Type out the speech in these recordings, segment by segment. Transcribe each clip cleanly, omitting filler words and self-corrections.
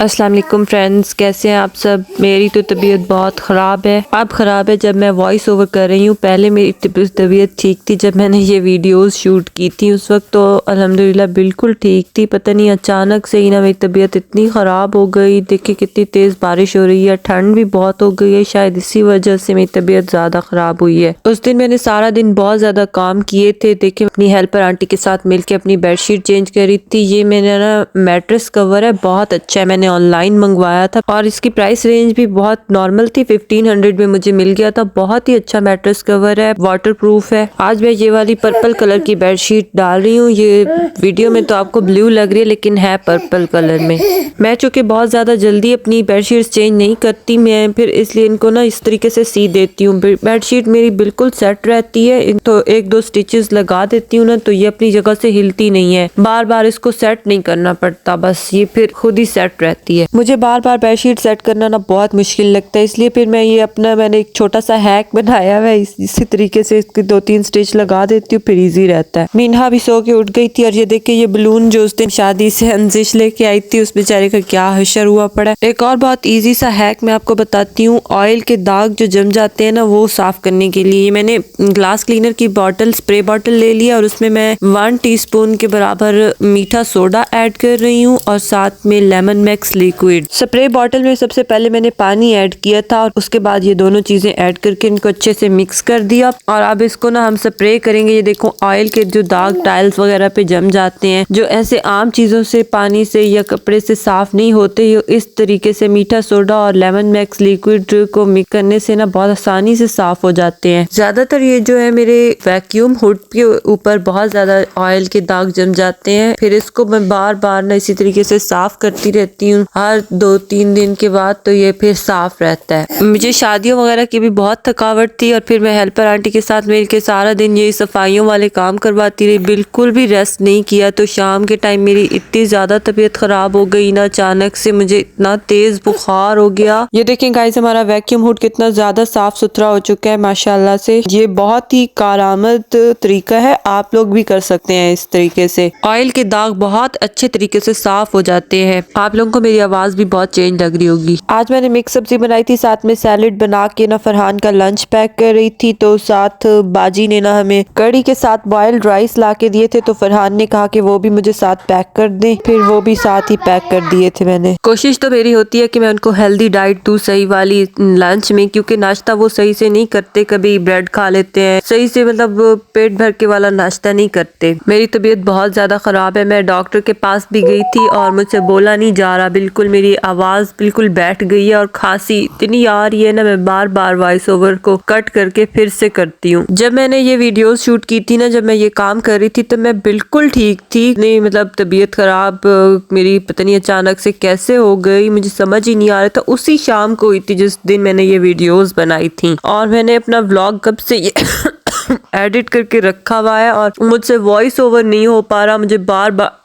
अस्सलाम वालेकुम फ्रेंड्स, कैसे हैं आप सब। मेरी तो तबीयत बहुत ख़राब है। अब ख़राब है जब मैं वॉइस ओवर कर रही हूँ। पहले मेरी तबीयत ठीक थी जब मैंने ये वीडियोस शूट की थी, उस वक्त तो अल्हम्दुलिल्लाह बिल्कुल ठीक थी। पता नहीं अचानक से ही ना मेरी तबीयत इतनी ख़राब हो गई। देखिए कितनी तेज़ बारिश हो रही है, ठंड भी बहुत हो गई है, शायद इसी वजह से मेरी तबीयत ज़्यादा ख़राब हुई है। उस दिन मैंने सारा दिन बहुत ज़्यादा काम किए थे। देखिए अपनी हेल्पर आंटी के साथ मिलकर अपनी बेडशीट चेंज करी थी। ये मेरा ना मैट्रेस कवर है, बहुत अच्छा है, मैंने ऑनलाइन मंगवाया था और इसकी प्राइस रेंज भी बहुत नॉर्मल थी। 1500 में मुझे मिल गया था। बहुत ही अच्छा मैट्रेस कवर है, वाटर प्रूफ है। आज मैं ये वाली पर्पल कलर की बेडशीट डाल रही हूँ। ये वीडियो में तो आपको ब्लू लग रही है लेकिन है पर्पल कलर में। मैं चूंकि बहुत ज्यादा जल्दी अपनी बेडशीट चेंज नहीं करती, मैं फिर इसलिए इनको ना इस तरीके से सी देती हूँ। बेडशीट मेरी बिल्कुल सेट रहती है, तो एक दो स्टिचेस लगा देती हूँ ना तो ये अपनी जगह से हिलती नहीं है। बार बार इसको सेट नहीं करना पड़ता, बस ये फिर खुद ही सेट रहती है। मुझे बार बार बेडशीट सेट करना ना बहुत मुश्किल लगता है, इसलिए फिर मैं ये मैंने एक छोटा सा हैक बनाया हुआ है। इसी तरीके से इसके 2-3 स्टिच लगा देती हूँ, फिर इजी रहता है। मीनहा भी सो के उठ गई थी और ये देखिए ये बलून जो उस दिन शादी से अंजिश लेके आई थी, उस बेचारे का क्या हशर हुआ पड़ा है। एक और बहुत ईजी सा हैक मैं आपको बताती हूँ। ऑयल के दाग जो जम जाते हैं ना, वो साफ करने के लिए मैंने ग्लास क्लीनर की बॉटल, स्प्रे बॉटल ले लिया और उसमें मैं 1 टीस्पून के बराबर मीठा सोडा ऐड कर रही हूँ और साथ में lemon max liquid. Spray bottle में सबसे पहले मैंने पानी ऐड किया था और उसके बाद ये दोनों चीजें ऐड करके इनको अच्छे से मिक्स कर दिया और अब इसको ना हम स्प्रे करेंगे। ये देखो ऑयल के जो दाग टाइल्स वगैरह पे जम जाते हैं, जो ऐसे आम चीजों से पानी से या कपड़े से साफ नहीं होते, इस तरीके से मीठा सोडा और लेमन मैक्स लिक्विड को मिक्स करने से ना बहुत आसानी से साफ हो जाते हैं। ज्यादातर ये जो है मेरे वैक्यूम हुड के ऊपर बहुत ज्यादा ऑयल के दाग जम जाते हैं, फिर इसको मैं बार बार ना इसी तरीके से साफ करती रहती हूँ हर 2-3 दिन के बाद, तो ये फिर साफ रहता है। मुझे शादियों वगैरह की भी बहुत थकावट थी और फिर मैं हेल्पर आंटी के साथ मिलकर सारा दिन यही सफाइयों वाले काम करवाती रही, बिल्कुल भी रेस्ट नहीं किया। तो शाम के टाइम मेरी इतनी ज्यादा तबीयत खराब हो गई ना, अचानक से मुझे इतना तेज बुखार हो गया। ये देखें गाइस, हमारा वैक्यूम हुड कितना ज्यादा साफ सुथरा हो चुका है माशाल्लाह से। ये बहुत ही कारआमद तरीका है, आप लोग भी कर सकते हैं इस तरीके से। ऑयल के दाग बहुत अच्छे तरीके से साफ हो जाते हैं। आप लोगों को मेरी आवाज भी बहुत चेंज लग रही होगी। आज मैंने मिक्स सब्जी बनाई थी, साथ में सैलेड बना के ना फरहान का लंच पैक कर रही थी, तो साथ बाजी ने ना हमें कड़ी के साथ बॉइल्ड राइस ला के दिए थे, तो फरहान ने कहा कि वो भी मुझे साथ पैक कर दें, फिर वो भी साथ ही पैक कर दिए थे। मैंने कोशिश तो मेरी होती है कि मैं उनको हेल्दी डाइट दूं सही वाली लंच में, क्योंकि नाश्ता वो सही से नहीं करते, कभी ब्रेड खा लेते हैं, सही से मतलब पेट भर के वाला नाश्ता नहीं करते। मेरी तबीयत बहुत ज्यादा खराब है, मैं डॉक्टर के पास भी गई थी और मुझसे बोला नहीं जा रहा, बिल्कुल मेरी आवाज बिल्कुल बैठ गई है और खांसी इतनी आ रही है ना, मैं बार बार वॉइस ओवर को कट करके फिर से करती हूँ। जब मैंने ये वीडियो शूट की थी ना, जब मैं ये काम कर रही थी, तो मैं बिल्कुल ठीक थी। नहीं मतलब तबीयत खराब मेरी पता नहीं अचानक से कैसे हो गई, मुझे समझ ही नहीं आ रहा था। उसी शाम को हुई थी जिस दिन मैंने ये वीडियोस बनाई थी और मैंने अपना व्लॉग कब से ये एडिट करके रखा हुआ है और मुझसे वॉइस ओवर नहीं हो पा रहा, मुझे बार बार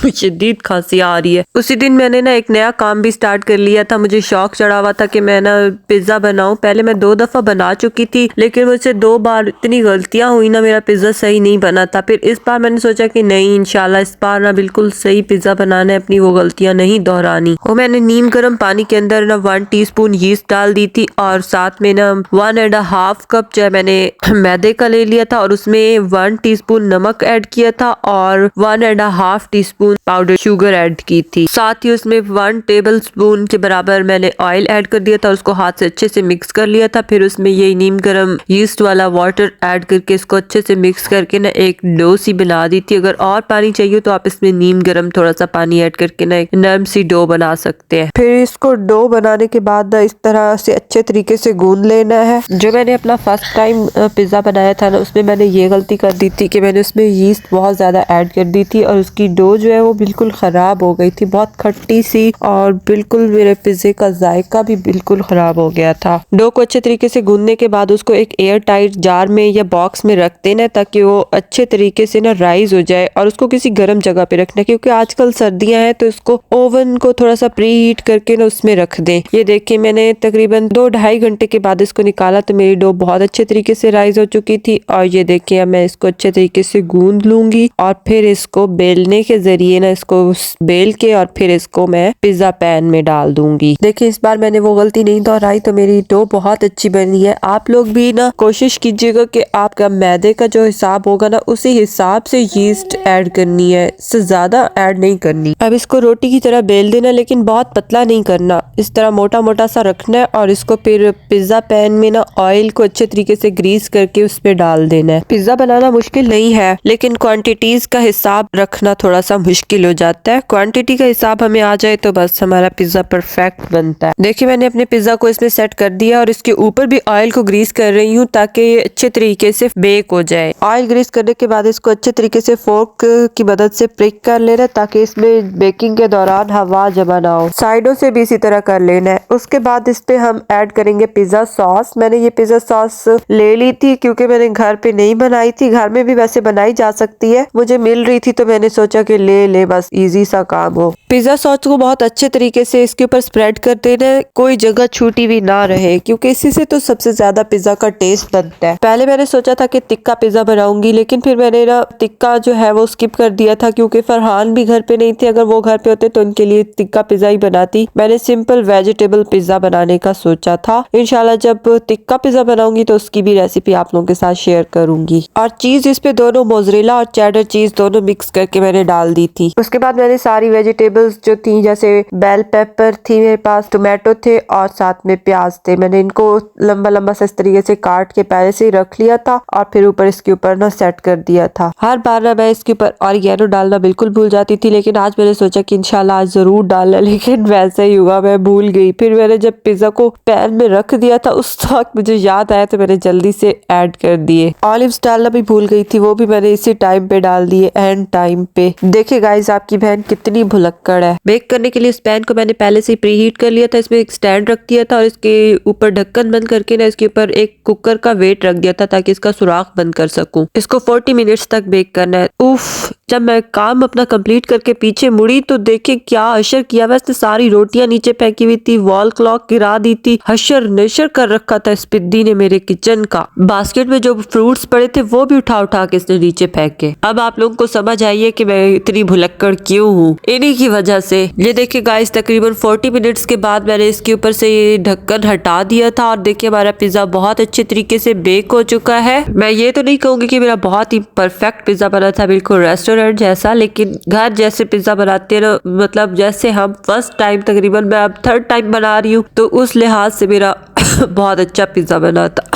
शदीद खांसी आ रही है। उसी दिन मैंने ना एक नया काम भी स्टार्ट कर लिया था। मुझे शौक चढ़ा हुआ था कि मैं ना पिज्जा बनाऊं। पहले मैं 2 दफा बना चुकी थी, लेकिन मुझसे 2 बार इतनी गलतियां हुई ना, मेरा पिज्जा सही नहीं बना था। फिर इस बार मैंने सोचा कि नहीं, इंशाल्लाह इस बार ना बिल्कुल सही पिज्जा बनाना है, अपनी वो गलतियां नहीं दोहरानी। और मैंने नीम गर्म पानी के अंदर ना 1 टीस्पून यीस्ट डाल दी थी और साथ में ना 1.5 कप जो है मैंने मैदे का ले लिया था और उसमें 1 टीस्पून नमक ऐड किया था और 1.5 टीस्पून पाउडर शुगर ऐड की थी। साथ ही उसमें 1 टेबल स्पून के बराबर मैंने ऑयल ऐड कर दिया था, उसको हाथ से अच्छे से मिक्स कर लिया था। फिर उसमें ये नीम गर्म यीस्ट वाला वाटर ऐड करके इसको अच्छे से मिक्स करके ना एक डो सी बना दी थी। अगर और पानी चाहिए तो आप इसमें नीम गर्म थोड़ा सा पानी ऐड करके ना एक नरम सी डो बना सकते हैं। फिर इसको डो बनाने के बाद ना इस तरह से अच्छे तरीके से गूंद लेना है। जो मैंने अपना फर्स्ट टाइम पिज्जा बनाया था ना, उसमें मैंने ये गलती कर दी थी कि मैंने उसमें यीस्ट बहुत ज्यादा ऐड कर दी थी और उसकी डो जो है वो बिल्कुल खराब हो गई थी, बहुत खट्टी सी, और बिल्कुल मेरे पिज्जे का जायका भी बिल्कुल खराब हो गया था। डो को अच्छे तरीके से गूंदने के बाद उसको एक एयर टाइट जार में या बॉक्स में रख देना ताकि वो अच्छे तरीके से ना राइज हो जाए, और उसको किसी गर्म जगह पे रखना, क्योंकि आजकल सर्दियां हैं तो इसको ओवन को थोड़ा सा प्री हीट करके ना उसमें रख दें। ये देखिए मैंने तकरीबन 2-2.5 घंटे के बाद इसको निकाला तो मेरी डो बहुत अच्छे तरीके से राइज हो चुकी थी। और ये देखिए अब मैं इसको अच्छे तरीके से गूंद लूंगी और फिर इसको बेलने के जरिए लिए ना इसको बेल के और फिर इसको मैं पिज्जा पैन में डाल दूंगी। देखिए इस बार मैंने वो गलती नहीं दोहराई तो मेरी डो बहुत अच्छी बनी है। आप लोग भी ना कोशिश कीजिएगा कि आपका मैदे का जो हिसाब होगा ना उसी हिसाब से यीस्ट ऐड करनी है, इससे ज्यादा ऐड नहीं करनी। अब इसको रोटी की तरह बेल देना, लेकिन बहुत पतला नहीं करना, इस तरह मोटा मोटा सा रखना है और इसको फिर पिज्जा पैन में ना ऑयल को अच्छे तरीके से ग्रीस करके उस पे डाल देना है। पिज्जा बनाना मुश्किल नहीं है, लेकिन क्वांटिटीज का हिसाब रखना थोड़ा सा मुश्किल हो जाता है। क्वांटिटी का हिसाब हमें आ जाए तो बस हमारा पिज्जा परफेक्ट बनता है। देखिए मैंने अपने पिज्जा को इसमें सेट कर दिया और इसके ऊपर भी ऑयल को ग्रीस कर रही हूँ ताकि ये अच्छे तरीके से बेक हो जाए। ऑयल ग्रीस करने के बाद इसको अच्छे तरीके से फोर्क की मदद से प्रिक कर लेना ताकि इसमें बेकिंग के दौरान हवा जमा ना हो। साइडों से भी इसी तरह कर लेना है। उसके बाद इस पे हम ऐड करेंगे पिज्जा सॉस। मैंने ये पिज्जा सॉस ले ली थी क्योंकि मैंने घर पे नहीं बनाई थी, घर में भी वैसे बनाई जा सकती है, मुझे मिल रही थी तो मैंने सोचा कि ले बस इजी सा काम हो। पिज्जा सॉस को बहुत अच्छे तरीके से इसके ऊपर स्प्रेड कर देना है, कोई जगह छूटी हुई ना रहे, क्योंकि इसी से तो सबसे ज्यादा पिज्जा का टेस्ट बनता है। पहले मैंने सोचा था कि तिक्का पिज्जा बनाऊंगी, लेकिन फिर मैंने ना तिक्का जो है वो स्किप कर दिया था क्योंकि फरहान भी घर पे नहीं थे। अगर वो घर पे होते तो उनके लिए तिक्का पिज्जा ही बनाती। मैंने सिंपल वेजिटेबल पिज्जा बनाने का सोचा था। इंशाल्लाह जब तिक्का पिज्जा बनाऊंगी तो उसकी भी रेसिपी आप लोगों के साथ शेयर करूंगी। और चीज इस पे दोनों मोज़रेला और चेडर चीज दोनों मिक्स करके मैंने डाल दी थी। उसके बाद मैंने सारी वेजिटेबल्स जो थी, जैसे बेल पेपर थी मेरे पास, टोमेटो थे और साथ में प्याज थे, मैंने इनको लंबा लंबा से इस तरीके से काट के पहले से ही रख लिया था और फिर ऊपर इसके ऊपर ना सेट कर दिया था। हर बार ना मैं इसके ऊपर ऑरिगेनो डालना बिल्कुल भूल जाती थी, लेकिन आज मैंने सोचा कि इंशाल्लाह आज जरूर डालना, लेकिन वैसा ही हुआ, मैं भूल गई। फिर मैंने जब पिज्जा को पैन में रख दिया था उस वक्त मुझे याद आया तो मैंने जल्दी से ऐड कर दिए। ऑलिव्स डालना भी भूल गई थी, वो भी मैंने इसी टाइम पे डाल दिए, एंड टाइम पे। देखिए गाइस आपकी बहन कितनी भुलक्कड़ है। बेक करने के लिए इस पैन को मैंने पहले से प्री हीट कर लिया था, इसमें एक स्टैंड रख दिया था और इसके ऊपर ढक्कन बंद करके ना इसके ऊपर एक कुकर का वेट रख दिया था ताकि इसका सुराख बंद कर सकूं। इसको 40 मिनट्स तक बेक करना है। उफ, जब मैं काम अपना कंप्लीट करके पीछे मुड़ी तो देखिए क्या हशर किया। वैसे सारी रोटियां नीचे फेंकी हुई थी, वॉल क्लॉक गिरा दी थी, हशर नशर कर रखा था इस पिद्दी ने मेरे किचन का। बास्केट में जो फ्रूट्स पड़े थे वो भी उठा उठा के इसने नीचे फेंके। अब आप लोगों को समझ आइए कि मैं इतनी भुलक्कड़ क्यों हूँ, इन्हीं की वजह से। ये देखिए गाइस तकरीबन 40 मिनट्स के बाद मैंने इसके ऊपर से ये ढक्कन हटा दिया था और देखिए हमारा पिज्जा बहुत अच्छे तरीके से बेक हो चुका है। मैं ये तो नहीं कहूंगी कि मेरा बहुत ही परफेक्ट पिज्जा बना था बिल्कुल रेस्टोरेंट जैसा, लेकिन घर जैसे पिज्जा बनाते हैं ना, मतलब जैसे हम फर्स्ट टाइम, तकरीबन मैं अब 3rd टाइम बना रही हूँ, तो उस लिहाज से मेरा बहुत अच्छा पिज्जा बना था।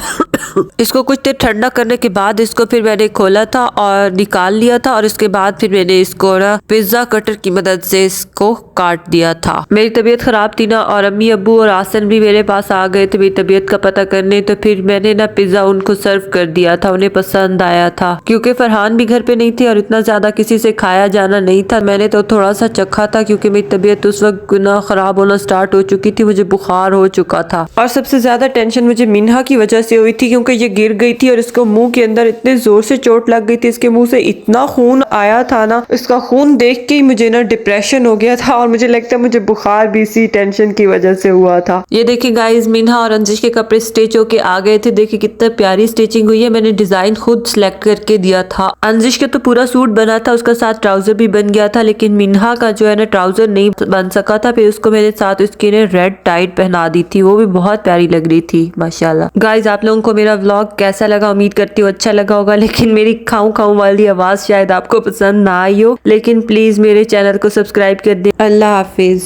इसको कुछ देर ठंडा करने के बाद इसको फिर मैंने खोला था और निकाल लिया था और इसके बाद फिर मैंने इसको ना पिज्जा कटर की मदद से इसको काट दिया था। मेरी तबीयत खराब थी ना और अम्मी अब्बू और आसन भी मेरे पास आ गए थे मेरी तबीयत का पता करने, तो फिर मैंने ना पिज्जा उनको सर्व कर दिया था। उन्हें पसंद आया था क्योंकि फरहान भी घर पे नहीं थी और इतना ज्यादा किसी से खाया जाना नहीं था। मैंने तो थोड़ा सा चखा था क्योंकि मेरी तबीयत उस वक्त ना खराब होना स्टार्ट हो चुकी थी, मुझे बुखार हो चुका था और सबसे ज्यादा टेंशन मुझे मिन्हा की वजह से हुई थी क्योंकि ये गिर गई थी और इसको मुंह के अंदर इतने जोर से चोट लग गई थी, इसके मुंह से इतना खून आया था ना, इसका खून देख के ही मुझे ना डिप्रेशन हो गया था और मुझे लगता है मुझे बुखार भी इसी टेंशन की वजह से हुआ था। ये देखिए गाइस मिन्हा और अंजिश के कपड़े स्टिच होके आ गए थे। देखिए कितना प्यारी स्टिचिंग हुई है, मैंने डिजाइन खुद सिलेक्ट करके दिया था। अंजिश का तो पूरा सूट बना था, उसका साथ ट्राउजर भी बन गया था, लेकिन मिन्हा का जो है ना ट्राउजर नहीं बन सका था। फिर उसको मेरे साथ उसकी ने रेड टाइट पहना दी थी, वो भी बहुत प्यारी लग रही थी माशाल्लाह। गाइस आप लोगों को मेरा व्लॉग कैसा लगा, उम्मीद करती हूँ अच्छा लगा होगा, लेकिन मेरी खाऊं खाऊं वाली आवाज शायद आपको पसंद ना आई हो, लेकिन प्लीज मेरे चैनल को सब्सक्राइब कर दे। अल्लाह हाफिज।